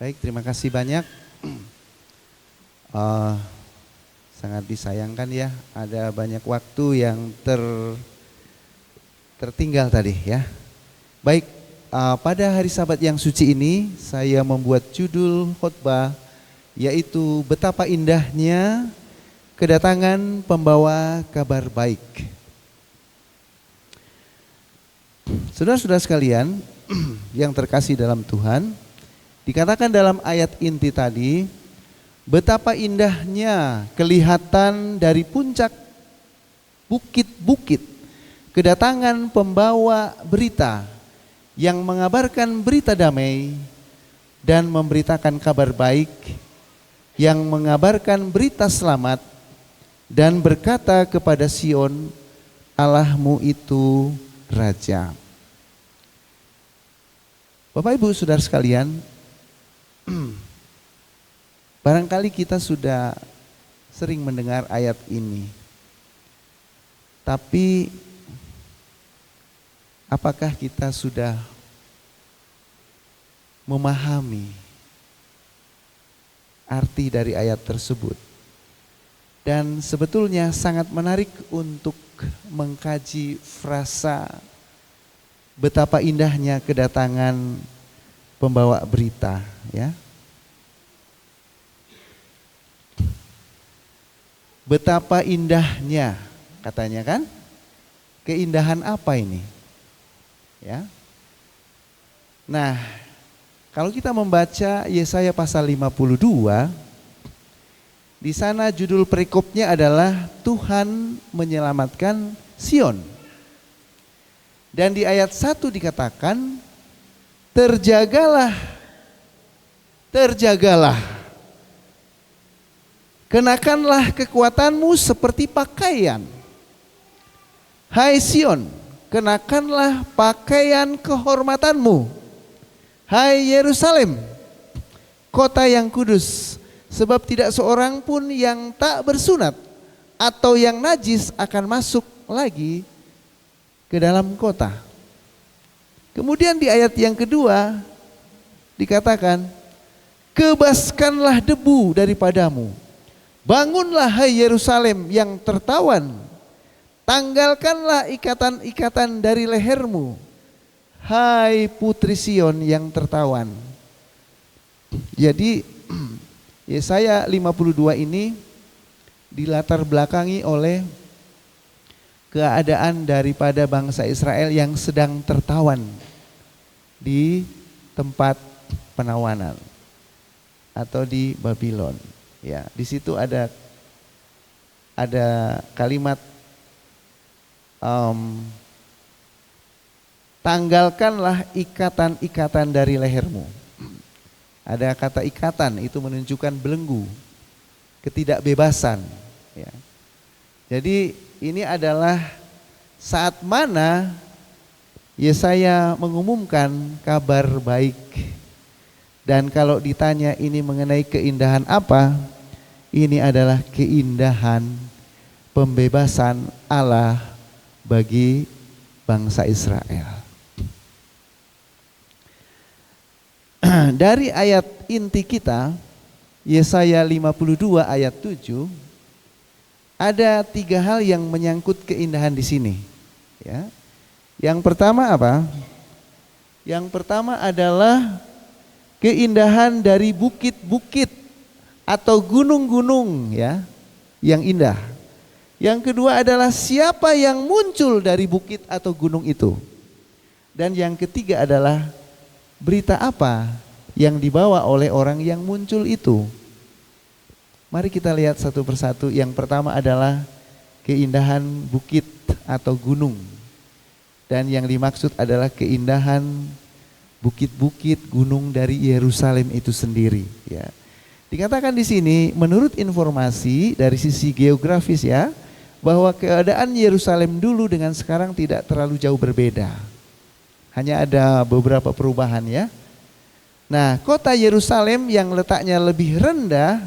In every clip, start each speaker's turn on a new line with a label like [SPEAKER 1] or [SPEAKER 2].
[SPEAKER 1] Baik, terima kasih banyak. Eh, Sangat disayangkan ya, ada banyak waktu yang tertinggal tadi ya. Baik, pada hari Sabat yang suci ini saya membuat judul khotbah yaitu betapa indahnya kedatangan pembawa kabar baik. Saudara-saudara sekalian yang terkasih dalam Tuhan, dikatakan dalam ayat inti tadi, betapa indahnya kelihatan dari puncak bukit-bukit kedatangan pembawa berita yang mengabarkan berita damai dan memberitakan kabar baik, yang mengabarkan berita selamat dan berkata kepada Sion, Allahmu itu Raja. Bapak Ibu Saudara sekalian, barangkali kita sudah sering mendengar ayat ini. Tapi apakah kita sudah memahami arti dari ayat tersebut? Dan sebetulnya sangat menarik untuk mengkaji frasa betapa indahnya kedatangan pembawa berita, ya. Betapa indahnya katanya kan? Keindahan apa ini? Ya. Nah, kalau kita membaca Yesaya pasal 52, di sana judul perikopnya adalah Tuhan menyelamatkan Sion. Dan di ayat 1 dikatakan, terjagalah, kenakanlah kekuatanmu seperti pakaian. Hai Sion, kenakanlah pakaian kehormatanmu. Hai Yerusalem, kota yang kudus, sebab tidak seorang pun yang tak bersunat atau yang najis akan masuk lagi ke dalam kota. Kemudian di ayat yang kedua dikatakan, kebaskanlah debu daripadamu. Bangunlah hai Yerusalem yang tertawan. Tanggalkanlah ikatan-ikatan dari lehermu. Hai putri Sion yang tertawan. Jadi Yesaya 52 ini dilatar belakangi oleh keadaan daripada bangsa Israel yang sedang tertawan di tempat penawanan atau di Babylon. Ya, di situ ada kalimat tanggalkanlah ikatan-ikatan dari lehermu. Ada kata ikatan, itu menunjukkan belenggu, ketidakbebasan. Ya. Jadi ini adalah saat mana Yesaya mengumumkan kabar baik. Dan kalau ditanya ini mengenai keindahan apa, ini adalah keindahan pembebasan Allah bagi bangsa Israel. Dari ayat inti kita, Yesaya 52 ayat 7, ada 3 hal yang menyangkut keindahan di sini. Ya. Yang pertama apa? Yang pertama adalah keindahan dari bukit-bukit atau gunung-gunung, ya, yang indah. Yang kedua adalah siapa yang muncul dari bukit atau gunung itu. Dan yang ketiga adalah berita apa yang dibawa oleh orang yang muncul itu. Mari kita lihat satu persatu. Yang pertama adalah keindahan bukit atau gunung. Dan yang dimaksud adalah keindahan bukit-bukit gunung dari Yerusalem itu sendiri, ya. Dikatakan di sini menurut informasi dari sisi geografis, ya, bahwa keadaan Yerusalem dulu dengan sekarang tidak terlalu jauh berbeda. Hanya ada beberapa perubahan, ya. Nah, kota Yerusalem yang letaknya lebih rendah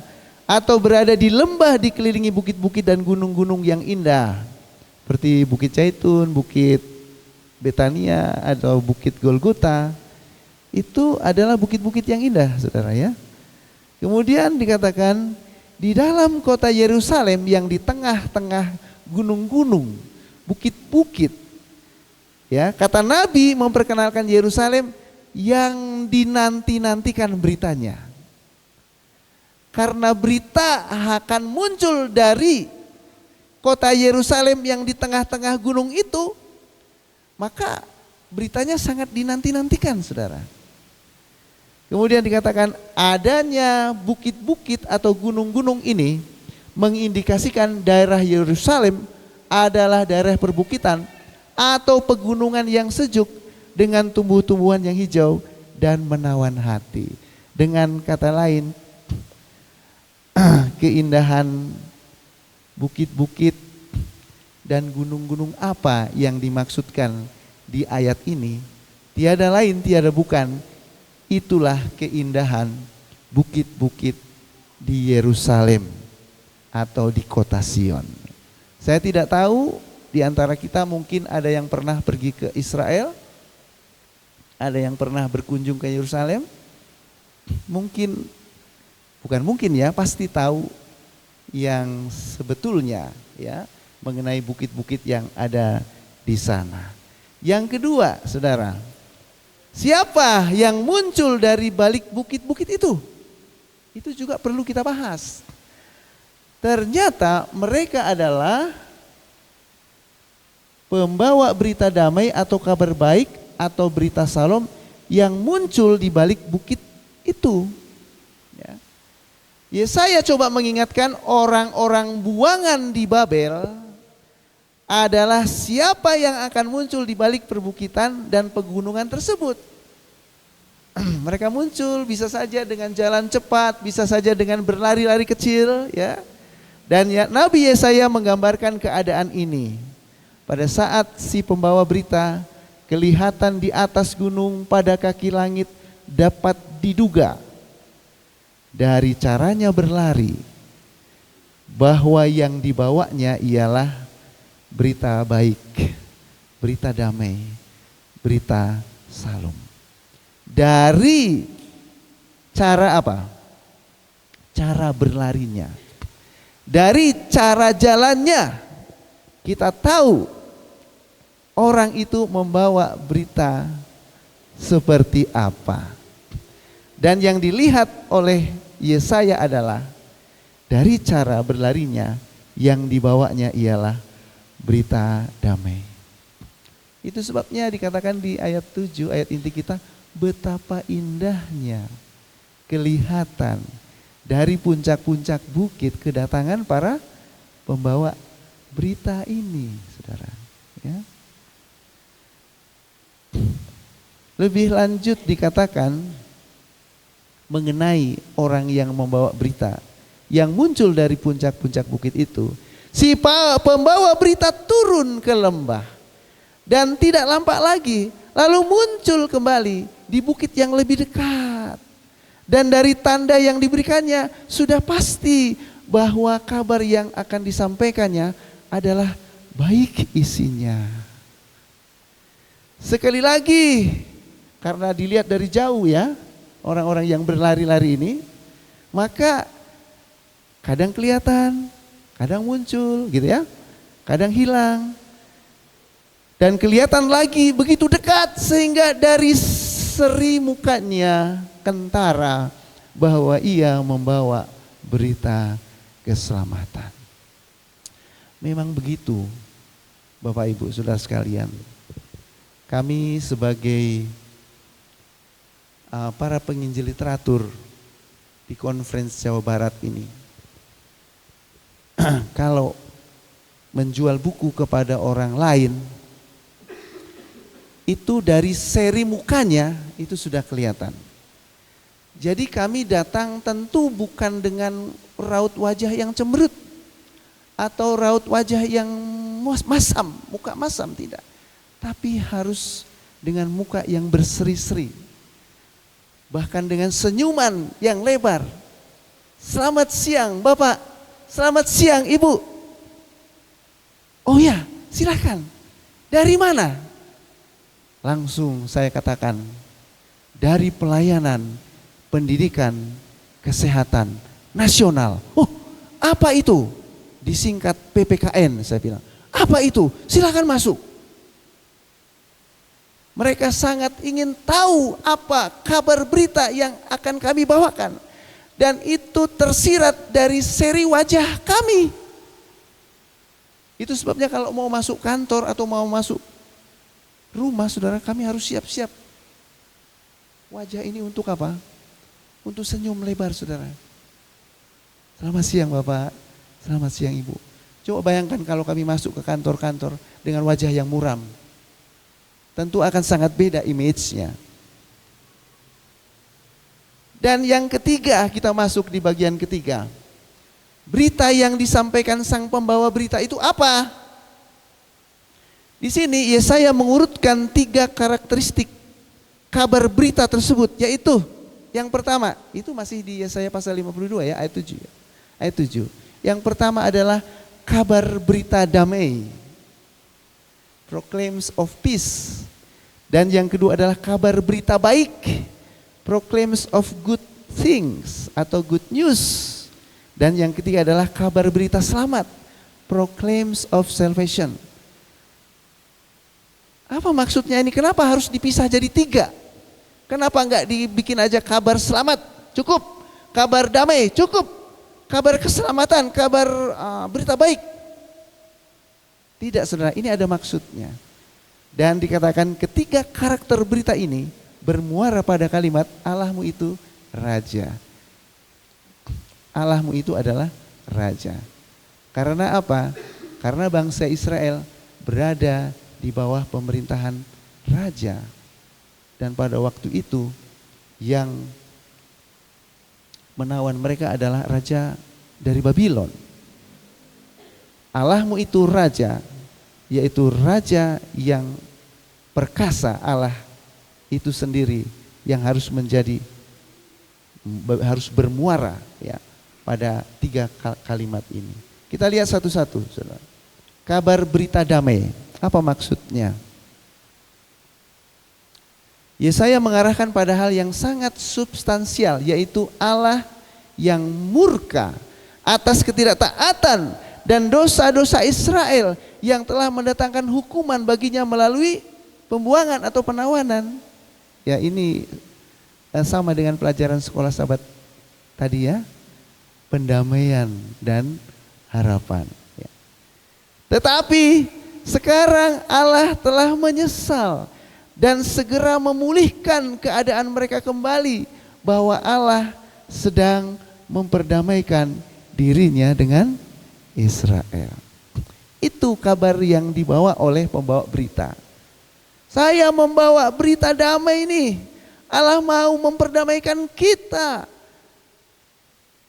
[SPEAKER 1] atau berada di lembah dikelilingi bukit-bukit dan gunung-gunung yang indah, seperti Bukit Zaitun, Bukit Betania atau Bukit Golgota, itu adalah bukit-bukit yang indah, saudara ya. Kemudian dikatakan di dalam kota Yerusalem yang di tengah-tengah gunung-gunung, bukit-bukit. Ya, kata Nabi memperkenalkan Yerusalem yang dinanti-nantikan beritanya. Karena berita akan muncul dari kota Yerusalem yang di tengah-tengah gunung itu, maka beritanya sangat dinanti-nantikan, saudara. Kemudian dikatakan adanya bukit-bukit atau gunung-gunung ini mengindikasikan daerah Yerusalem adalah daerah perbukitan atau pegunungan yang sejuk dengan tumbuh-tumbuhan yang hijau dan menawan hati. Dengan kata lain, keindahan bukit-bukit dan gunung-gunung apa yang dimaksudkan di ayat ini? Tiada lain, tiada bukan, itulah keindahan bukit-bukit di Yerusalem atau di kota Sion. Saya tidak tahu di antara kita mungkin ada yang pernah pergi ke Israel, ada yang pernah berkunjung ke Yerusalem. Mungkin, bukan mungkin ya, pasti tahu yang sebetulnya ya mengenai bukit-bukit yang ada di sana. Yang kedua, saudara, siapa yang muncul dari balik bukit-bukit itu? Itu juga perlu kita bahas. Ternyata mereka adalah pembawa berita damai atau kabar baik atau berita salom yang muncul di balik bukit itu. Ya. Yesaya coba mengingatkan orang-orang buangan di Babel adalah siapa yang akan muncul di balik perbukitan dan pegunungan tersebut. Mereka muncul bisa saja dengan jalan cepat, bisa saja dengan berlari-lari kecil, ya. Dan ya, Nabi Yesaya menggambarkan keadaan ini. Pada saat si pembawa berita kelihatan di atas gunung pada kaki langit, dapat diduga dari caranya berlari bahwa yang dibawanya ialah berita baik, berita damai, berita salom. Dari cara apa? Cara berlarinya. Dari cara jalannya kita tahu orang itu membawa berita seperti apa. Dan yang dilihat oleh Yesaya adalah dari cara berlarinya yang dibawanya ialah berita damai. Itu sebabnya dikatakan di ayat 7, ayat inti kita, betapa indahnya kelihatan dari puncak-puncak bukit kedatangan para pembawa berita ini, saudara. Ya. Lebih lanjut dikatakan mengenai orang yang membawa berita yang muncul dari puncak-puncak bukit itu. Si pembawa berita turun ke lembah dan tidak nampak lagi, lalu muncul kembali di bukit yang lebih dekat. Dan dari tanda yang diberikannya sudah pasti bahwa kabar yang akan disampaikannya adalah baik isinya. Sekali lagi, karena dilihat dari jauh ya, orang-orang yang berlari-lari ini, maka kadang kelihatan, kadang muncul gitu ya, kadang hilang. Dan kelihatan lagi begitu dekat sehingga dari seri mukanya kentara bahwa ia membawa berita keselamatan. Memang begitu Bapak Ibu Saudara sekalian. Kami sebagai para penginjil literatur di Conference Jawa Barat ini, kalau menjual buku kepada orang lain, itu dari seri mukanya itu sudah kelihatan. Jadi kami datang tentu bukan dengan raut wajah yang cemberut atau raut wajah yang masam, muka masam, tidak. Tapi harus dengan muka yang berseri-seri. Bahkan dengan senyuman yang lebar. Selamat siang Bapak, selamat siang Ibu. Oh ya, silakan. Dari mana? Langsung saya katakan, dari pelayanan, pendidikan, kesehatan nasional. Oh, apa itu? Disingkat PPKN, saya bilang. Apa itu? Silakan masuk. Mereka sangat ingin tahu apa kabar berita yang akan kami bawakan. Dan itu tersirat dari seri wajah kami. Itu sebabnya kalau mau masuk kantor atau mau masuk rumah, saudara, kami harus siap-siap. Wajah ini untuk apa? Untuk senyum lebar, saudara. Selamat siang Bapak, selamat siang Ibu. Coba bayangkan kalau kami masuk ke kantor-kantor dengan wajah yang muram. Tentu akan sangat beda image-nya. Dan yang ketiga, kita masuk di bagian ketiga. Berita yang disampaikan sang pembawa berita itu apa? Di sini Yesaya mengurutkan 3 karakteristik kabar berita tersebut, yaitu yang pertama, itu masih di Yesaya pasal 52 ya, ayat 7 ya. Ayat 7. Yang pertama adalah kabar berita damai. Proclaims of peace. Dan yang kedua adalah kabar berita baik. Proclaims of good things atau good news. Dan yang ketiga adalah kabar berita selamat. Proclaims of salvation. Apa maksudnya ini? Kenapa harus dipisah jadi 3? Kenapa enggak dibikin aja kabar selamat? Cukup. Kabar damai? Cukup. Kabar keselamatan, kabar berita baik. Tidak, saudara, ini ada maksudnya. Dan dikatakan ketiga karakter berita ini bermuara pada kalimat Allahmu itu Raja. Allahmu itu adalah Raja. Karena apa? Karena bangsa Israel berada di bawah pemerintahan Raja. Dan pada waktu itu yang menawan mereka adalah Raja dari Babylon. Allahmu itu Raja, yaitu Raja yang perkasa. Allah itu sendiri yang harus bermuara ya pada 3 kalimat ini. Kita lihat satu-satu, saudara. Kabar berita damai, apa maksudnya? Yesaya mengarahkan pada hal yang sangat substansial, yaitu Allah yang murka atas ketidaktaatan dan dosa-dosa Israel yang telah mendatangkan hukuman baginya melalui pembuangan atau penawanan. Ya, ini sama dengan pelajaran sekolah sahabat tadi ya, pendamaian dan harapan. Ya. Tetapi sekarang Allah telah menyesal dan segera memulihkan keadaan mereka kembali, bahwa Allah sedang memperdamaikan dirinya dengan Israel. Itu kabar yang dibawa oleh pembawa berita. Saya membawa berita damai ini. Allah mau memperdamaikan kita.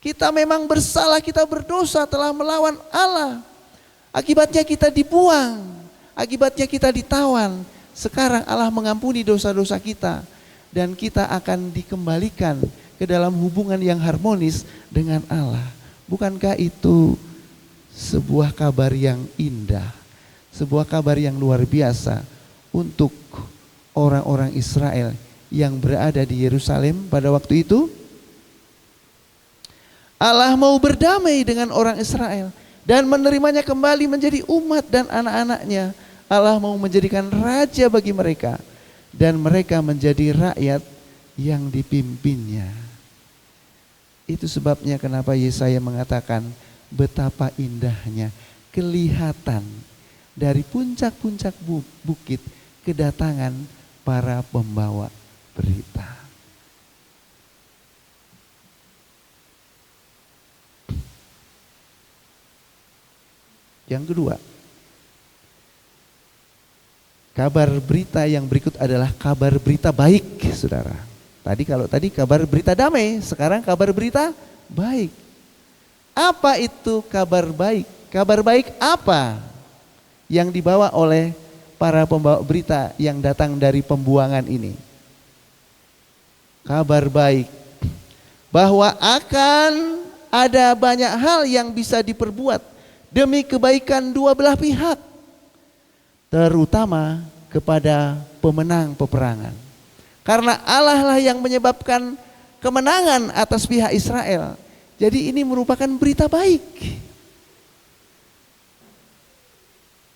[SPEAKER 1] Kita memang bersalah, kita berdosa, telah melawan Allah. Akibatnya kita dibuang, akibatnya kita ditawan. Sekarang Allah mengampuni dosa-dosa kita dan kita akan dikembalikan ke dalam hubungan yang harmonis dengan Allah. Bukankah itu sebuah kabar yang indah, sebuah kabar yang luar biasa untuk orang-orang Israel yang berada di Yerusalem pada waktu itu? Allah mau berdamai dengan orang Israel dan menerimanya kembali menjadi umat dan anak-anaknya. Allah mau menjadikan raja bagi mereka dan mereka menjadi rakyat yang dipimpinnya. Itu sebabnya kenapa Yesaya mengatakan betapa indahnya kelihatan dari puncak-puncak bukit kedatangan para pembawa berita. Yang kedua, kabar berita yang berikut adalah kabar berita baik, saudara. Tadi kabar berita damai, sekarang kabar berita baik. Apa itu kabar baik? Kabar baik apa yang dibawa oleh para pembawa berita yang datang dari pembuangan ini? Kabar baik bahwa akan ada banyak hal yang bisa diperbuat demi kebaikan dua belah pihak, terutama kepada pemenang peperangan. Karena Allah lah yang menyebabkan kemenangan atas pihak Israel. Jadi ini merupakan berita baik.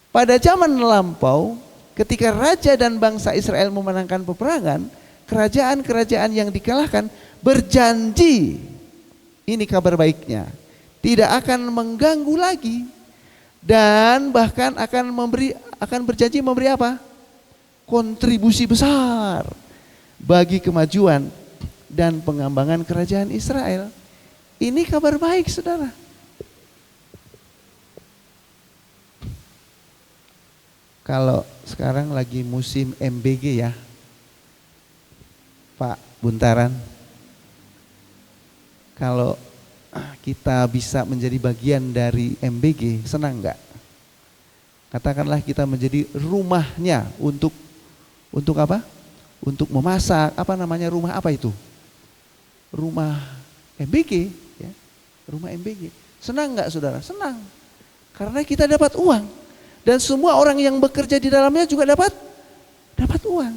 [SPEAKER 1] Pada zaman lampau, ketika raja dan bangsa Israel memenangkan peperangan, kerajaan-kerajaan yang dikalahkan berjanji, ini kabar baiknya, tidak akan mengganggu lagi, dan bahkan akan berjanji memberi apa? Kontribusi besar bagi kemajuan dan pengembangan kerajaan Israel. Ini kabar baik, saudara. Kalau sekarang lagi musim MBG ya, Pak Buntaran. Kalau kita bisa menjadi bagian dari MBG, senang enggak? Katakanlah kita menjadi rumahnya untuk apa? Untuk memasak, apa namanya, rumah apa itu? Rumah MBG, ya. Rumah MBG. Senang enggak, saudara? Senang. Karena kita dapat uang. Dan semua orang yang bekerja di dalamnya juga dapat uang.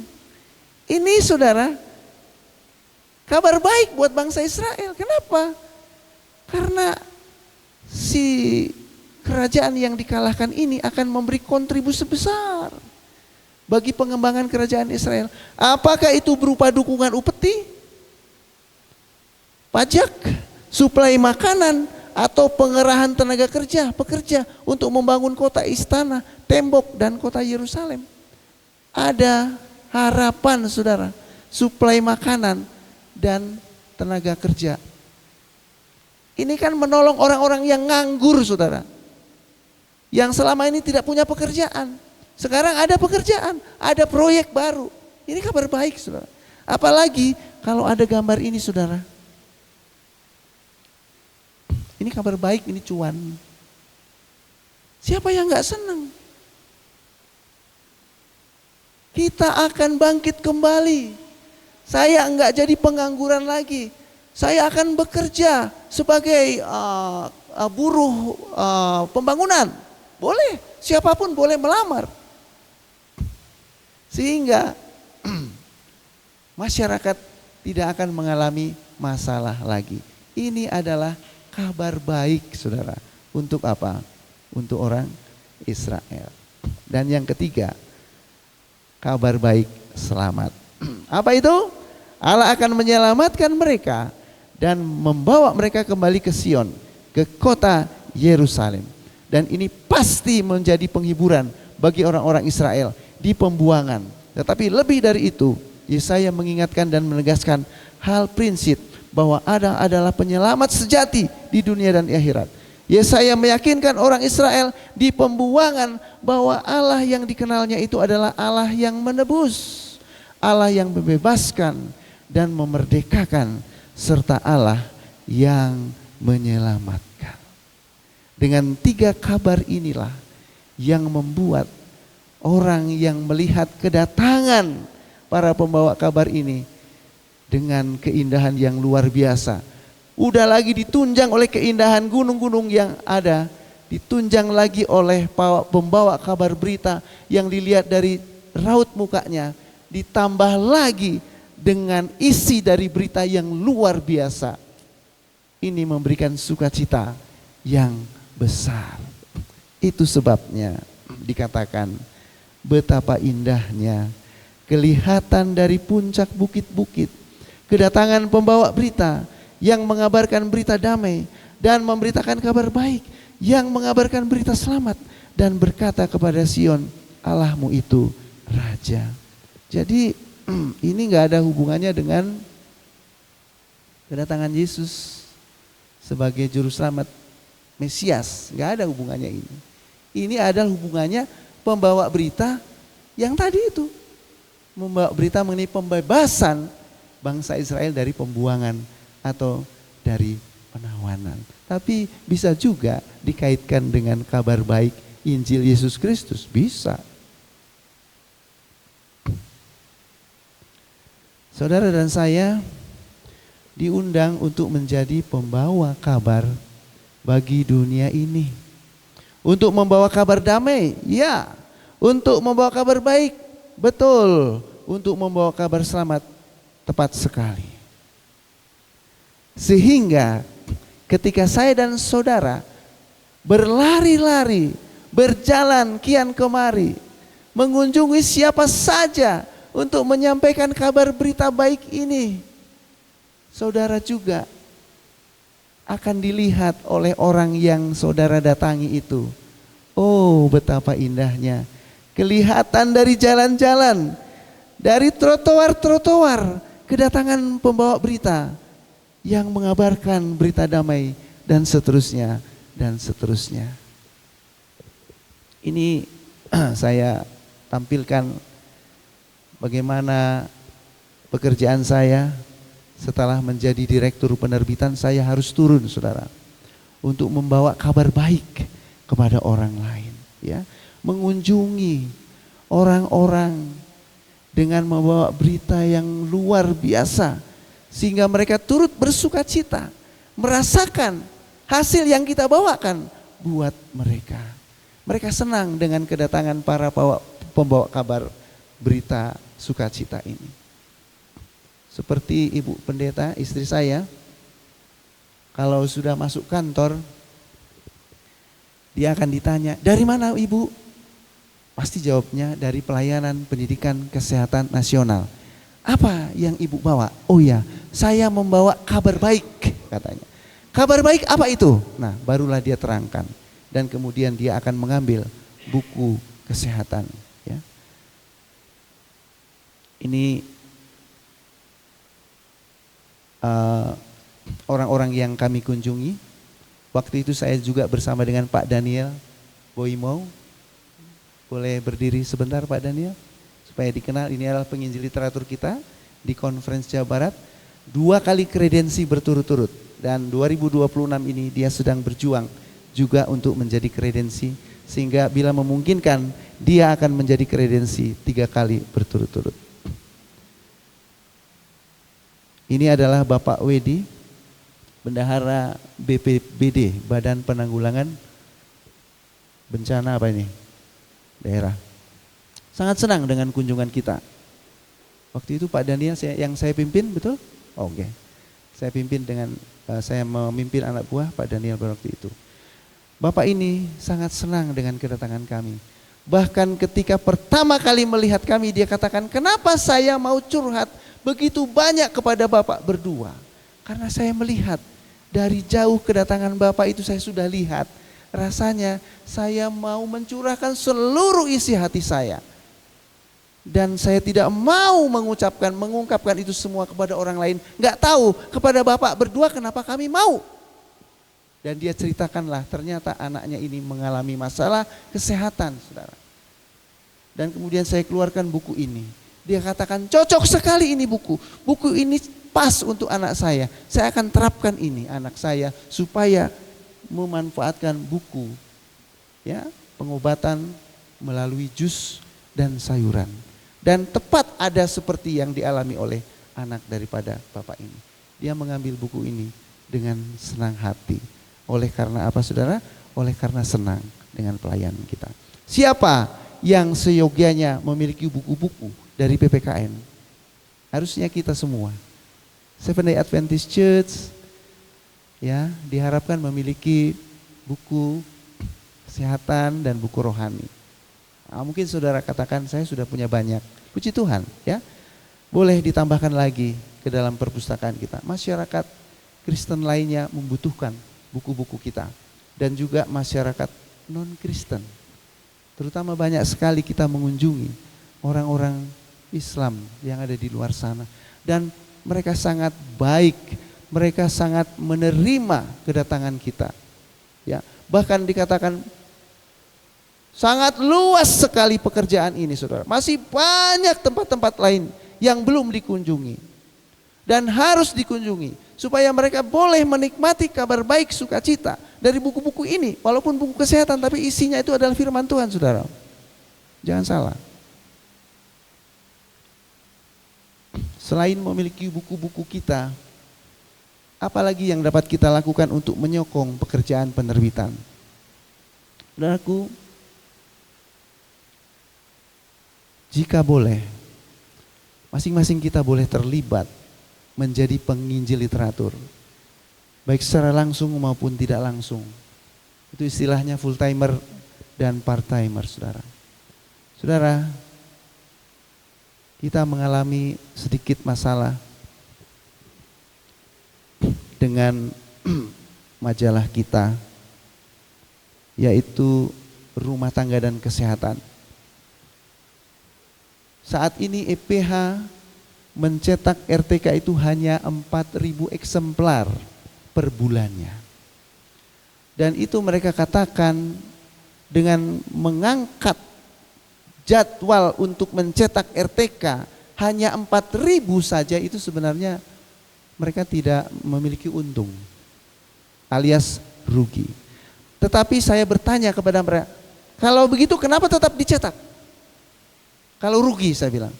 [SPEAKER 1] Ini, saudara, kabar baik buat bangsa Israel. Kenapa? Karena si kerajaan yang dikalahkan ini akan memberi kontribusi besar bagi pengembangan kerajaan Israel. Apakah itu berupa dukungan upeti, pajak, suplai makanan, atau pengerahan tenaga pekerja untuk membangun kota istana, tembok, dan kota Yerusalem. Ada harapan, saudara, suplai makanan dan tenaga kerja. Ini kan menolong orang-orang yang nganggur, saudara, yang selama ini tidak punya pekerjaan. Sekarang ada pekerjaan, ada proyek baru. Ini kabar baik, saudara. Apalagi kalau ada gambar ini, saudara. Ini kabar baik, ini cuan. Siapa yang gak senang? Kita akan bangkit kembali. Saya enggak jadi pengangguran lagi. Saya akan bekerja sebagai buruh pembangunan. Boleh, siapapun boleh melamar. Sehingga masyarakat tidak akan mengalami masalah lagi. Ini adalah kabar baik, saudara. Untuk apa? Untuk orang Israel. Dan yang ketiga, kabar baik selamat. Apa itu? Allah akan menyelamatkan mereka dan membawa mereka kembali ke Sion, ke kota Yerusalem. Dan ini pasti menjadi penghiburan bagi orang-orang Israel di pembuangan. Tetapi lebih dari itu, Yesaya mengingatkan dan menegaskan hal prinsip bahwa ada adalah penyelamat sejati di dunia dan di akhirat. Yesaya meyakinkan orang Israel di pembuangan bahwa Allah yang dikenalnya itu adalah Allah yang menebus, Allah yang membebaskan dan memerdekakan, serta Allah yang menyelamatkan. Dengan tiga kabar inilah yang membuat orang yang melihat kedatangan para pembawa kabar ini dengan keindahan yang luar biasa. Udah lagi ditunjang oleh keindahan gunung-gunung yang ada, ditunjang lagi oleh pembawa kabar berita yang dilihat dari raut mukanya, ditambah lagi dengan isi dari berita yang luar biasa. Ini memberikan sukacita yang besar. Itu sebabnya dikatakan betapa indahnya kelihatan dari puncak bukit-bukit kedatangan pembawa berita yang mengabarkan berita damai dan memberitakan kabar baik, yang mengabarkan berita selamat dan berkata kepada Sion, Allahmu itu Raja. Jadi ini gak ada hubungannya dengan kedatangan Yesus sebagai juru selamat Mesias, gak ada hubungannya ini. Ini adalah hubungannya pembawa berita yang tadi itu, membawa berita mengenai pembebasan bangsa Israel dari pembuangan atau dari penawanan. Tapi bisa juga dikaitkan dengan kabar baik Injil Yesus Kristus, bisa. Saudara dan saya diundang untuk menjadi pembawa kabar bagi dunia ini. Untuk membawa kabar damai, ya. Untuk membawa kabar baik, betul. Untuk membawa kabar selamat, Tepat sekali. Sehingga ketika saya dan saudara berlari-lari, berjalan kian kemari, mengunjungi siapa saja untuk menyampaikan kabar berita baik ini, saudara juga akan dilihat oleh orang yang saudara datangi itu. Oh, betapa indahnya. Kelihatan dari jalan-jalan, dari trotoar-trotoar, kedatangan pembawa berita yang mengabarkan berita damai dan seterusnya dan seterusnya. Ini saya tampilkan bagaimana pekerjaan saya setelah menjadi direktur penerbitan. Saya harus turun, saudara, untuk membawa kabar baik kepada orang lain, ya, mengunjungi orang-orang dengan membawa berita yang luar biasa sehingga mereka turut bersuka cita merasakan hasil yang kita bawakan buat mereka. Mereka senang dengan kedatangan para pembawa kabar berita sukacita ini. Seperti Ibu Pendeta, istri saya, kalau sudah masuk kantor, dia akan ditanya, dari mana Ibu? Pasti jawabnya dari Pelayanan Pendidikan Kesehatan Nasional. Apa yang Ibu bawa? Oh ya, saya membawa kabar baik, katanya. Kabar baik apa itu? Nah, barulah dia terangkan. Dan kemudian dia akan mengambil buku kesehatan, ya. Ini orang-orang yang kami kunjungi. Waktu itu saya juga bersama dengan Pak Daniel Boimau. Boleh berdiri sebentar Pak Daniel, supaya dikenal. Ini adalah penginjil literatur kita di Conference Jawa Barat. 2 kali kredensi berturut-turut. Dan 2026 ini dia sedang berjuang juga untuk menjadi kredensi. Sehingga bila memungkinkan dia akan menjadi kredensi 3 kali berturut-turut. Ini adalah Bapak Wedi, Bendahara BPBD, Badan Penanggulangan Bencana apa ini? Daerah. Sangat senang dengan kunjungan kita. Waktu itu Pak Daniel yang saya pimpin, betul? Oh, oke. Saya pimpin dengan saya memimpin anak buah Pak Daniel pada waktu itu. Bapak ini sangat senang dengan kedatangan kami. Bahkan ketika pertama kali melihat kami, dia katakan, kenapa saya mau curhat begitu banyak kepada Bapak berdua? Karena saya melihat dari jauh kedatangan Bapak itu, saya sudah lihat. Rasanya saya mau mencurahkan seluruh isi hati saya. Dan saya tidak mau mengungkapkan itu semua kepada orang lain. Gak tahu kepada Bapak berdua kenapa kami mau. Dan dia ceritakanlah, ternyata anaknya ini mengalami masalah kesehatan, saudara. Dan kemudian saya keluarkan buku ini. Dia katakan, cocok sekali ini buku. Buku ini pas untuk anak saya. Saya akan terapkan ini anak saya supaya memanfaatkan buku, ya, pengobatan melalui jus dan sayuran. Dan tepat ada seperti yang dialami oleh anak daripada Bapak ini. Dia mengambil buku ini dengan senang hati. Oleh karena apa, saudara? Oleh karena senang dengan pelayanan kita. Siapa yang seyogianya memiliki buku-buku dari PPKN? Harusnya kita semua. Seventh-day Adventist Church, ya, diharapkan memiliki buku kesehatan dan buku rohani. Nah, mungkin saudara katakan, saya sudah punya banyak. Puji Tuhan, ya. Boleh ditambahkan lagi ke dalam perpustakaan kita. Masyarakat Kristen lainnya membutuhkan buku-buku kita. Dan juga masyarakat non-Kristen. Terutama banyak sekali kita mengunjungi orang-orang Islam yang ada di luar sana. Dan mereka sangat baik, mereka sangat menerima kedatangan kita. Ya, bahkan dikatakan sangat luas sekali pekerjaan ini, saudara. Masih banyak tempat-tempat lain yang belum dikunjungi dan harus dikunjungi supaya mereka boleh menikmati kabar baik sukacita dari buku-buku ini. Walaupun buku kesehatan, tapi isinya itu adalah firman Tuhan, saudara. Jangan salah. Selain memiliki buku-buku kita, apalagi yang dapat kita lakukan untuk menyokong pekerjaan penerbitan? Saudaraku, jika boleh, masing-masing kita boleh terlibat menjadi penginjil literatur, baik secara langsung maupun tidak langsung. Itu istilahnya full timer dan part timer, saudara. Saudara, kita mengalami sedikit masalah dengan majalah kita, yaitu rumah tangga dan kesehatan. Saat ini EPH mencetak RTK itu hanya 4.000 eksemplar per bulannya. Dan itu mereka katakan dengan mengangkat jadwal untuk mencetak RTK hanya 4.000 saja, itu sebenarnya mereka tidak memiliki untung alias rugi. Tetapi saya bertanya kepada mereka, kalau begitu kenapa tetap dicetak? Kalau rugi, saya bilang,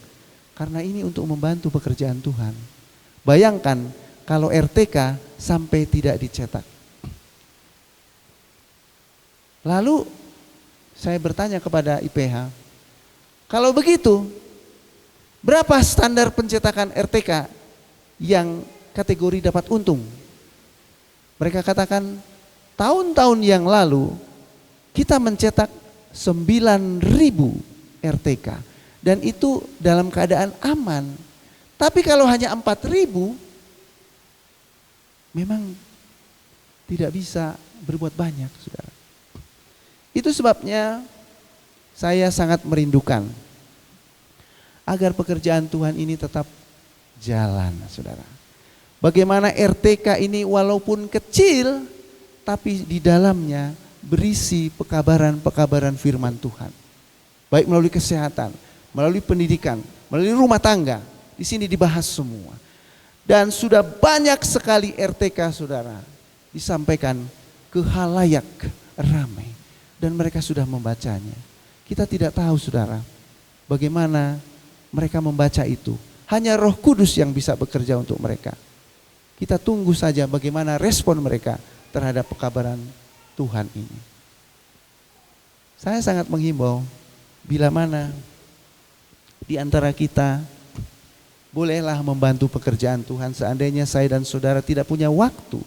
[SPEAKER 1] karena ini untuk membantu pekerjaan Tuhan. Bayangkan kalau RTK sampai tidak dicetak. Lalu saya bertanya kepada IPH, kalau begitu berapa standar pencetakan RTK yang kategori dapat untung? Mereka katakan tahun-tahun yang lalu kita mencetak 9.000 RTK. Dan itu dalam keadaan aman. Tapi kalau hanya 4.000, memang tidak bisa berbuat banyak, saudara. Itu sebabnya saya sangat merindukan agar pekerjaan Tuhan ini tetap jalan, saudara. Bagaimana RTK ini walaupun kecil, tapi di dalamnya berisi pekabaran-pekabaran firman Tuhan. Baik melalui kesehatan, melalui pendidikan, melalui rumah tangga, di sini dibahas semua. Dan sudah banyak sekali RTK, saudara, disampaikan ke halayak ramai, dan mereka sudah membacanya. Kita tidak tahu, saudara, bagaimana mereka membaca itu. Hanya Roh Kudus yang bisa bekerja untuk mereka. Kita tunggu saja bagaimana respon mereka terhadap pekabaran Tuhan ini. Saya sangat menghimbau, bila mana di antara kita bolehlah membantu pekerjaan Tuhan. Seandainya saya dan saudara tidak punya waktu,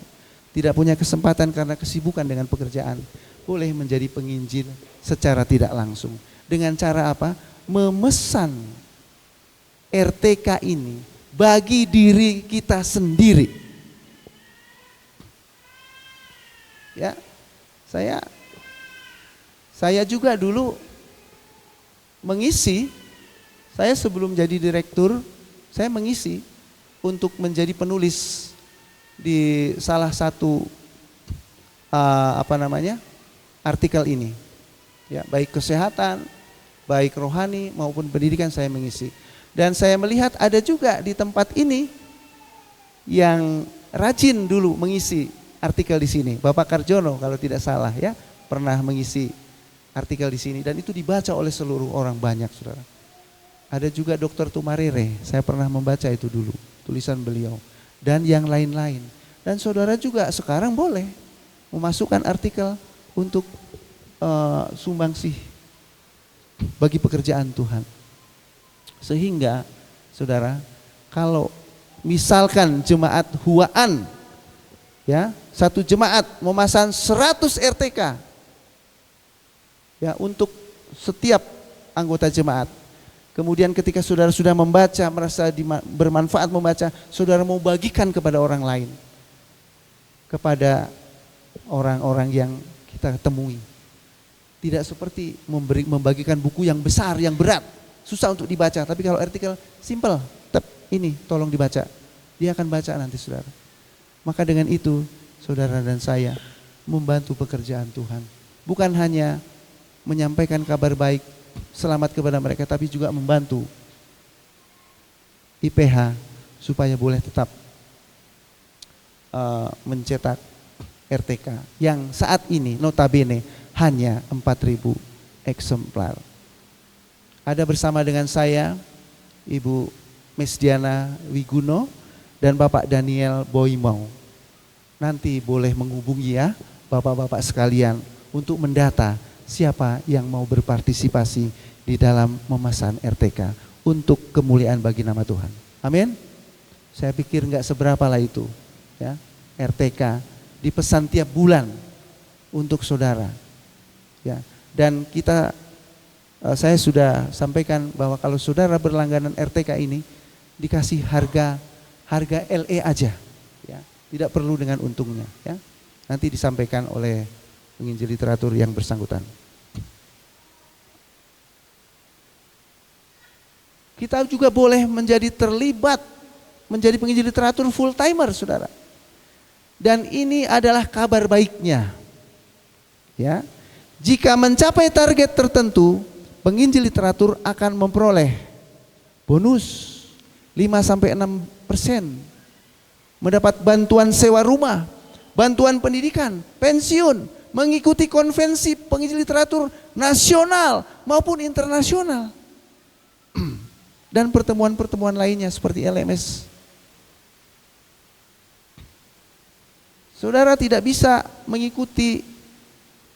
[SPEAKER 1] tidak punya kesempatan karena kesibukan dengan pekerjaan, boleh menjadi penginjil secara tidak langsung. Dengan cara apa? Memesan RTK ini bagi diri kita sendiri. Ya, saya juga dulu mengisi. Saya sebelum jadi direktur, saya mengisi untuk menjadi penulis di salah satu artikel ini. Ya, baik kesehatan, baik rohani maupun pendidikan saya mengisi. Dan saya melihat ada juga di tempat ini yang rajin dulu mengisi artikel di sini. Bapak Karjono kalau tidak salah ya, pernah mengisi artikel di sini dan itu dibaca oleh seluruh orang banyak, saudara. Ada juga Dr. Tumarere, saya pernah membaca itu dulu, tulisan beliau. Dan yang lain-lain. Dan saudara juga sekarang boleh memasukkan artikel untuk sumbangsih bagi pekerjaan Tuhan. Sehingga saudara, kalau misalkan jemaat Huaan, ya, satu jemaat memasang 100 RTK ya, untuk setiap anggota jemaat. Kemudian ketika saudara sudah membaca, merasa bermanfaat membaca, saudara mau bagikan kepada orang lain. Kepada orang-orang yang kita temui. Tidak seperti membagikan buku yang besar, yang berat, susah untuk dibaca. Tapi kalau artikel simple, ini tolong dibaca. Dia akan baca nanti, saudara. Maka dengan itu, saudara dan saya membantu pekerjaan Tuhan. Bukan hanya menyampaikan kabar baik, selamat kepada mereka, tapi juga membantu IPH supaya boleh tetap mencetak RTK yang saat ini notabene hanya 4.000 eksemplar. Ada bersama dengan saya Ibu Mesdiana Wiguno dan Bapak Daniel Boimau. Nanti boleh menghubungi ya Bapak-bapak sekalian untuk mendata siapa yang mau berpartisipasi di dalam memesan RTK untuk kemuliaan bagi nama Tuhan. Amin. Saya pikir nggak seberapa lah itu, ya, RTK dipesan tiap bulan untuk saudara, ya. Dan saya sudah sampaikan bahwa kalau saudara berlangganan RTK ini dikasih harga LE aja, ya, tidak perlu dengan untungnya, ya. Nanti disampaikan oleh penginjil literatur yang bersangkutan. Kita juga boleh menjadi terlibat menjadi penginjil literatur full timer, saudara. Dan ini adalah kabar baiknya, ya. Jika mencapai target tertentu, penginjil literatur akan memperoleh bonus 5-6%, mendapat bantuan sewa rumah, bantuan pendidikan, pensiun, mengikuti konvensi penginjil literatur nasional maupun internasional. Dan pertemuan-pertemuan lainnya seperti LMS. Saudara tidak bisa mengikuti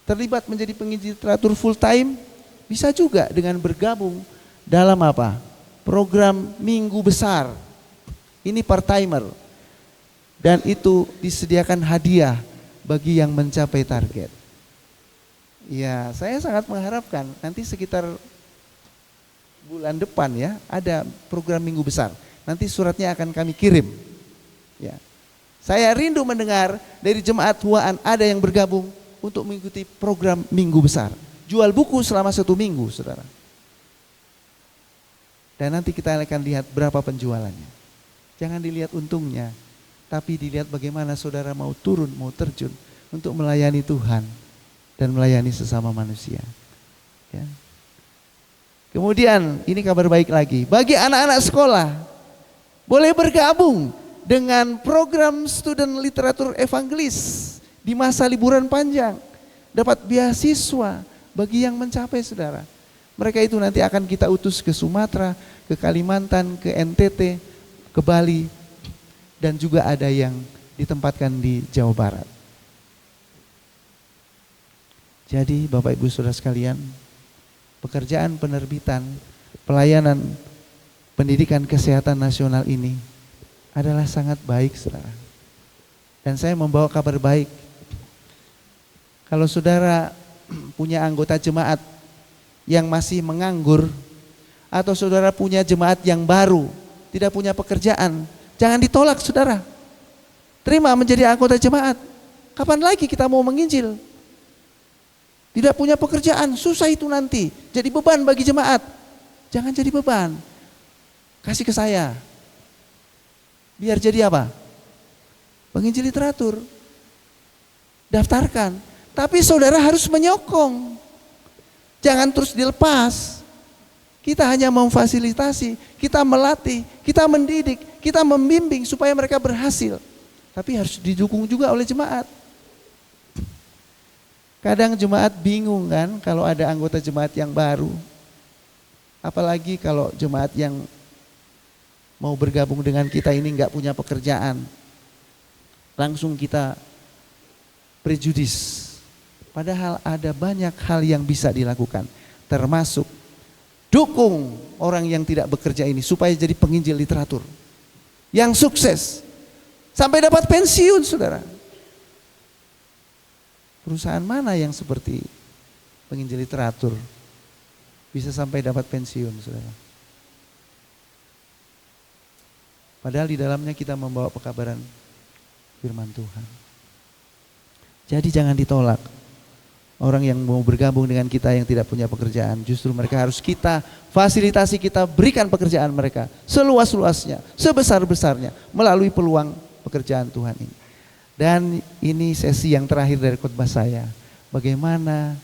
[SPEAKER 1] terlibat menjadi penginjil literatur full time, bisa juga dengan bergabung dalam apa? Program Minggu Besar. Ini part timer. Dan itu disediakan hadiah bagi yang mencapai target. Ya, saya sangat mengharapkan nanti sekitar bulan depan, ya, ada program Minggu Besar. Nanti suratnya akan kami kirim, ya. Saya rindu mendengar dari jemaat Huaan ada yang bergabung untuk mengikuti program Minggu Besar. Jual buku selama 1 minggu, saudara. Dan nanti kita akan lihat berapa penjualannya. Jangan dilihat untungnya, tapi dilihat bagaimana saudara mau turun, mau terjun untuk melayani Tuhan dan melayani sesama manusia, ya. Kemudian ini kabar baik lagi bagi anak-anak sekolah, boleh bergabung dengan program student literatur evangelis di masa liburan panjang, dapat beasiswa bagi yang mencapai, saudara. Mereka itu nanti akan kita utus ke Sumatera, ke Kalimantan, ke NTT, ke Bali, dan juga ada yang ditempatkan di Jawa Barat. Jadi Bapak Ibu Saudara sekalian, pekerjaan penerbitan pelayanan pendidikan kesehatan nasional ini adalah sangat baik, saudara. Dan saya membawa kabar baik. Kalau saudara punya anggota jemaat yang masih menganggur, atau saudara punya jemaat yang baru, tidak punya pekerjaan, jangan ditolak, saudara. Terima menjadi anggota jemaat. Kapan lagi kita mau menginjil? Tidak punya pekerjaan, susah itu nanti. Jadi beban bagi jemaat. Jangan jadi beban. Kasih ke saya. Biar jadi apa? Penginjil literatur. Daftarkan. Tapi saudara harus menyokong. Jangan terus dilepas. Kita hanya memfasilitasi, kita melatih, kita mendidik, kita membimbing supaya mereka berhasil. Tapi harus didukung juga oleh jemaat. Kadang jemaat bingung kan kalau ada anggota jemaat yang baru. Apalagi kalau jemaat yang mau bergabung dengan kita ini nggak punya pekerjaan. Langsung kita prejudis. Padahal ada banyak hal yang bisa dilakukan. Termasuk dukung orang yang tidak bekerja ini supaya jadi penginjil literatur. Yang sukses. Sampai dapat pensiun, saudara. Perusahaan mana yang seperti penginjil literatur bisa sampai dapat pensiun, saudara? Padahal di dalamnya kita membawa pekabaran firman Tuhan. Jadi jangan ditolak orang yang mau bergabung dengan kita yang tidak punya pekerjaan. Justru mereka harus kita fasilitasi, kita berikan pekerjaan mereka seluas-luasnya, sebesar-besarnya melalui peluang pekerjaan Tuhan ini. Dan ini sesi yang terakhir dari khotbah saya. Bagaimana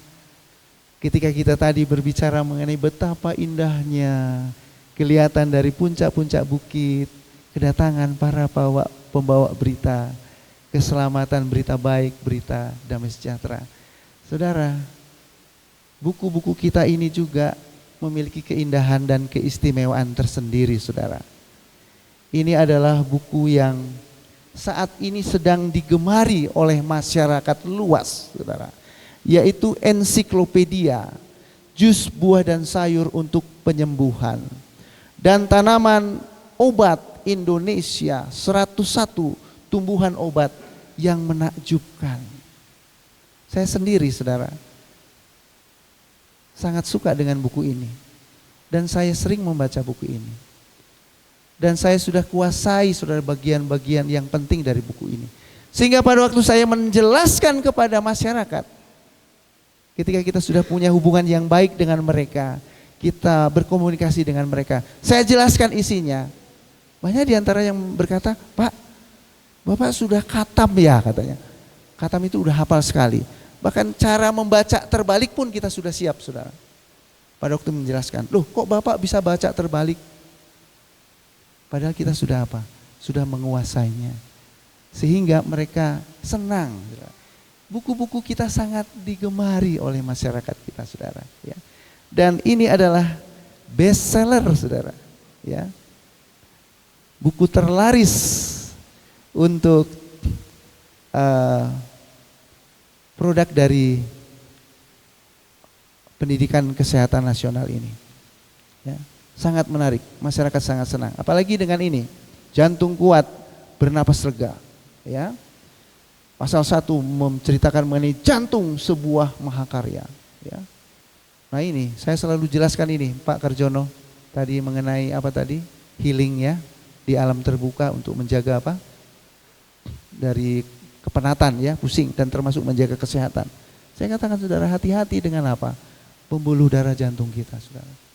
[SPEAKER 1] ketika kita tadi berbicara mengenai betapa indahnya kelihatan dari puncak-puncak bukit, kedatangan para pembawa berita keselamatan, berita baik, berita damai sejahtera. Saudara, buku-buku kita ini juga memiliki keindahan dan keistimewaan tersendiri, saudara. Ini adalah buku yang saat ini sedang digemari oleh masyarakat luas, saudara, yaitu ensiklopedia, jus buah dan sayur untuk penyembuhan. dan tanaman obat Indonesia 101 tumbuhan obat yang menakjubkan. Saya sendiri saudara sangat suka dengan buku ini dan saya sering membaca buku ini. Dan saya sudah kuasai saudara bagian-bagian yang penting dari buku ini. Sehingga pada waktu saya menjelaskan kepada masyarakat, ketika kita sudah punya hubungan yang baik dengan mereka, kita berkomunikasi dengan mereka, saya jelaskan isinya. Banyak di antara yang berkata, Pak, Bapak sudah khatam ya katanya. Khatam itu udah hafal sekali. Bahkan cara membaca terbalik pun kita sudah siap saudara. Pada waktu menjelaskan, loh kok Bapak bisa baca terbalik? Padahal kita sudah apa? Sudah menguasainya. Sehingga mereka senang. Buku-buku kita sangat digemari oleh masyarakat kita saudara. Ya. Dan ini adalah best seller saudara. Ya. Buku terlaris untuk produk dari pendidikan kesehatan nasional ini. Ya. Sangat menarik, masyarakat sangat senang. Apalagi dengan ini, jantung kuat, bernapas lega. Ya, pasal 1 menceritakan mengenai jantung sebuah mahakarya. Ya. Nah ini, saya selalu jelaskan ini, Pak Karjono, tadi mengenai apa tadi? Healing ya, di alam terbuka untuk menjaga apa? Dari kepenatan ya, pusing dan termasuk menjaga kesehatan. Saya katakan saudara hati-hati dengan apa? Pembuluh darah jantung kita saudara.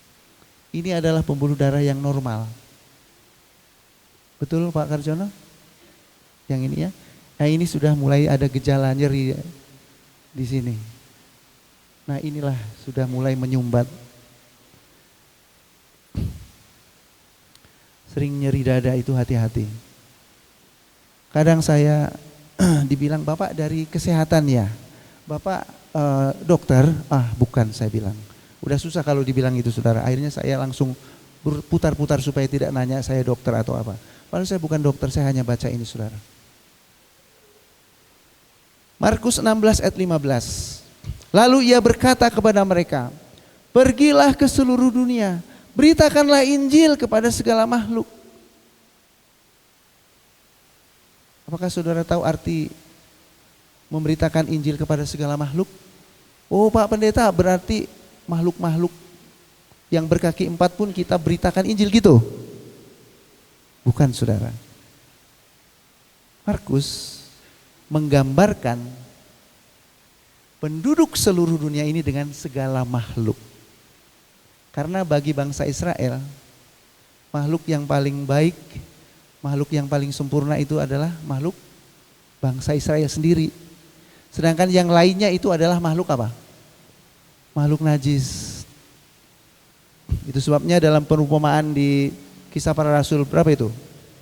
[SPEAKER 1] Ini adalah pembuluh darah yang normal. Betul Pak Karjono? Yang ini ya. Nah ini sudah mulai ada gejala nyeri di sini. Nah inilah sudah mulai menyumbat. Sering nyeri dada itu hati-hati. Kadang saya dibilang, Bapak dari kesehatan ya? Bapak dokter? Ah bukan saya bilang. Udah susah kalau dibilang itu saudara. Akhirnya saya langsung putar-putar supaya tidak nanya saya dokter atau apa. Padahal saya bukan dokter, saya hanya baca ini saudara. Markus 16 ayat 15. Lalu ia berkata kepada mereka, pergilah ke seluruh dunia, beritakanlah Injil kepada segala makhluk. Apakah saudara tahu arti memberitakan Injil kepada segala makhluk? Oh Pak Pendeta, berarti makhluk-makhluk yang berkaki 4 pun kita beritakan Injil gitu? Bukan saudara. Markus menggambarkan penduduk seluruh dunia ini dengan segala makhluk. Karena bagi bangsa Israel, makhluk yang paling baik, makhluk yang paling sempurna itu adalah makhluk bangsa Israel sendiri. Sedangkan yang lainnya itu adalah makhluk apa? Makhluk najis. Itu sebabnya dalam perumpamaan di Kisah Para Rasul berapa itu?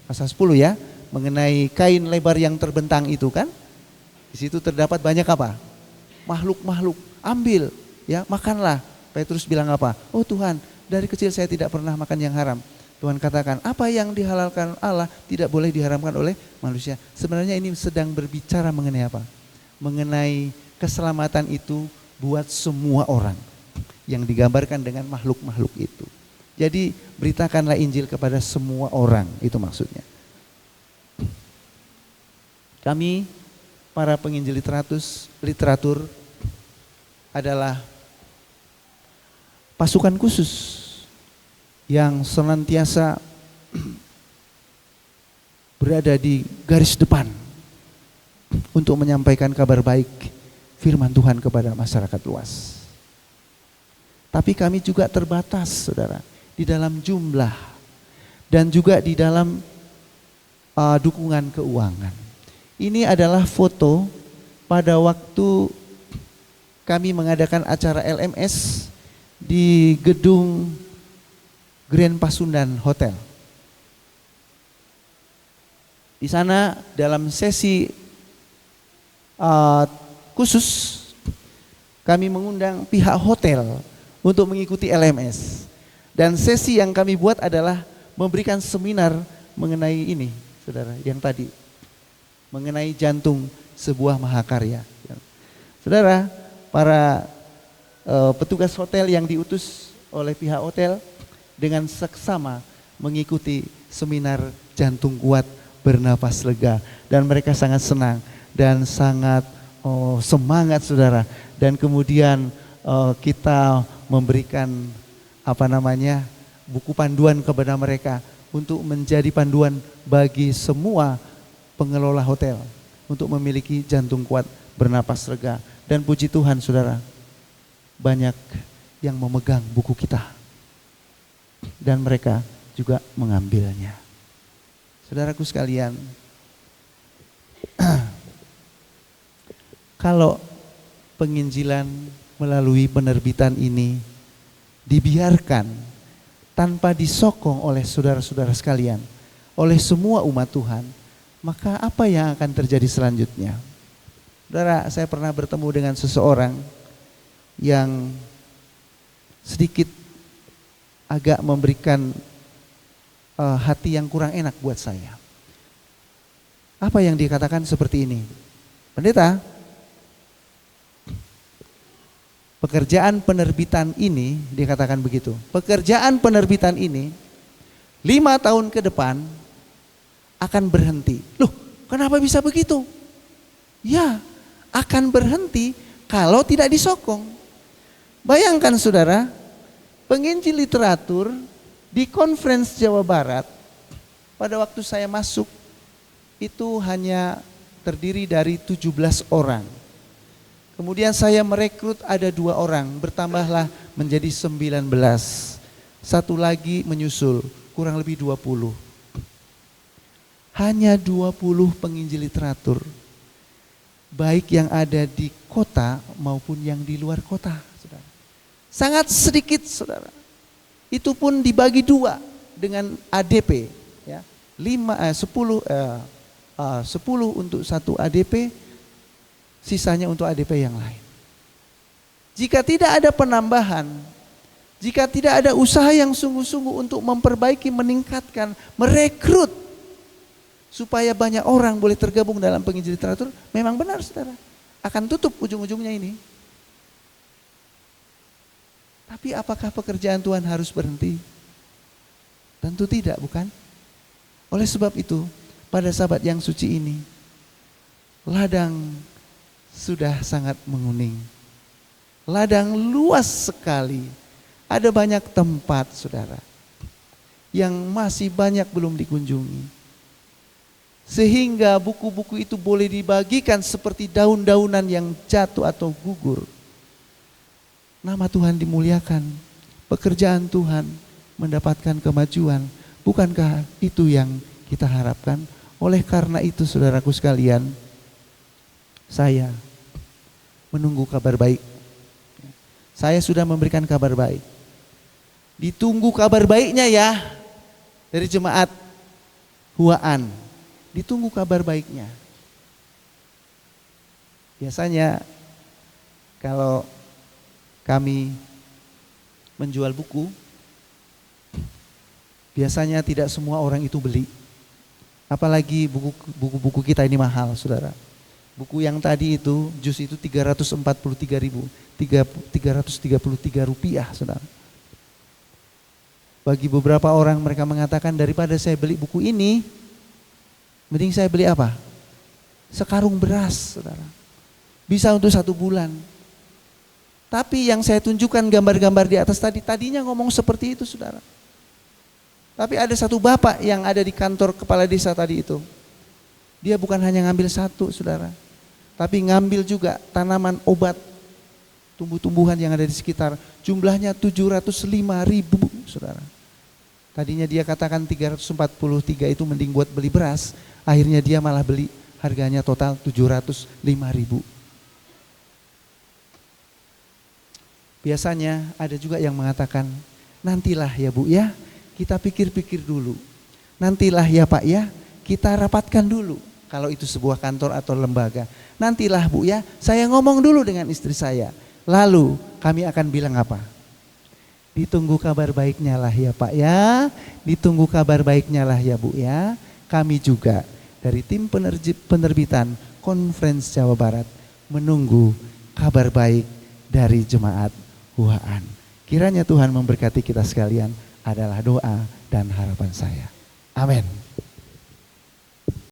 [SPEAKER 1] Pasal 10 ya, mengenai kain lebar yang terbentang itu kan. Di situ terdapat banyak apa? Makhluk-makhluk. Ambil ya, makanlah. Petrus bilang apa? Oh Tuhan, dari kecil saya tidak pernah makan yang haram. Tuhan katakan, apa yang dihalalkan Allah tidak boleh diharamkan oleh manusia. Sebenarnya ini sedang berbicara mengenai apa? Mengenai keselamatan itu buat semua orang, yang digambarkan dengan makhluk-makhluk itu. Jadi beritakanlah Injil kepada semua orang, itu maksudnya. Kami para penginjil literatur adalah pasukan khusus yang senantiasa berada di garis depan untuk menyampaikan kabar baik firman Tuhan kepada masyarakat luas. Tapi kami juga terbatas saudara, di dalam jumlah dan juga di dalam dukungan keuangan. Ini adalah foto pada waktu kami mengadakan acara LMS di gedung Grand Pasundan Hotel. Di sana dalam sesi khusus kami mengundang pihak hotel untuk mengikuti LMS. Dan sesi yang kami buat adalah memberikan seminar mengenai ini, saudara, yang tadi. Mengenai jantung sebuah mahakarya. Saudara, para petugas hotel yang diutus oleh pihak hotel dengan seksama mengikuti seminar jantung kuat bernapas lega, dan mereka sangat senang dan sangat semangat saudara. Dan kemudian kita memberikan buku panduan kepada mereka untuk menjadi panduan bagi semua pengelola hotel untuk memiliki jantung kuat bernapas lega. Dan puji Tuhan saudara, banyak yang memegang buku kita dan mereka juga mengambilnya. Saudaraku sekalian, kalau penginjilan melalui penerbitan ini dibiarkan tanpa disokong oleh saudara-saudara sekalian, oleh semua umat Tuhan, maka apa yang akan terjadi selanjutnya? Saudara, saya pernah bertemu dengan seseorang yang sedikit agak memberikan hati yang kurang enak buat saya. Apa yang dikatakan seperti ini? Pendeta, pekerjaan penerbitan ini, dikatakan begitu, pekerjaan penerbitan ini 5 tahun ke depan akan berhenti. Loh, kenapa bisa begitu? Ya, akan berhenti kalau tidak disokong. Bayangkan saudara, penginjil literatur di Conference Jawa Barat pada waktu saya masuk itu hanya terdiri dari 17 orang. Kemudian saya merekrut ada 2 orang, bertambahlah menjadi 19. Satu lagi menyusul, kurang lebih 20. Hanya 20 penginjil literatur, baik yang ada di kota maupun yang di luar kota, saudara. Sangat sedikit saudara. Itu pun dibagi 2 dengan ADP, ya. 10 untuk satu ADP, sisanya untuk ADP yang lain. Jika tidak ada penambahan, jika tidak ada usaha yang sungguh-sungguh untuk memperbaiki, meningkatkan, merekrut supaya banyak orang boleh tergabung dalam penginjil literatur, memang benar saudara, akan tutup ujung-ujungnya ini. Tapi apakah pekerjaan Tuhan harus berhenti? Tentu tidak, bukan? Oleh sebab itu, pada Sabat yang suci ini, ladang sudah sangat menguning. Ladang luas sekali. Ada banyak tempat, saudara, yang masih banyak belum dikunjungi. Sehingga buku-buku itu boleh dibagikan seperti daun-daunan yang jatuh atau gugur. Nama Tuhan dimuliakan, pekerjaan Tuhan mendapatkan kemajuan. Bukankah itu yang kita harapkan? Oleh karena itu saudaraku sekalian, saya menunggu kabar baik. Saya sudah memberikan kabar baik. Ditunggu kabar baiknya ya dari jemaat Huaan. Ditunggu kabar baiknya. Biasanya kalau kami menjual buku, biasanya tidak semua orang itu beli. Apalagi buku-buku kita ini mahal, saudara. Buku yang tadi itu, jus itu 333.333 rupiah, saudara. Bagi beberapa orang mereka mengatakan, daripada saya beli buku ini, mending saya beli apa? Sekarung beras, saudara. Bisa untuk 1 bulan. Tapi yang saya tunjukkan gambar-gambar di atas tadinya ngomong seperti itu saudara. Tapi ada satu bapak yang ada di kantor kepala desa tadi itu. Dia bukan hanya ngambil 1 saudara. Tapi ngambil juga tanaman obat, tumbuh-tumbuhan yang ada di sekitar. Jumlahnya 705.000 saudara. Tadinya dia katakan 343 itu mending buat beli beras. Akhirnya dia malah beli, harganya total 705.000. Biasanya ada juga yang mengatakan, nantilah ya Bu ya, kita pikir-pikir dulu. Nantilah ya Pak ya, kita rapatkan dulu. Kalau itu sebuah kantor atau lembaga. Nantilah Bu ya, saya ngomong dulu dengan istri saya. Lalu kami akan bilang apa? Ditunggu kabar baiknya lah ya Pak ya, ditunggu kabar baiknya lah ya Bu ya. Kami juga dari tim penerbitan Conference Jawa Barat menunggu kabar baik dari jemaat Huaan. Kiranya Tuhan memberkati kita sekalian adalah doa dan harapan saya. Amin.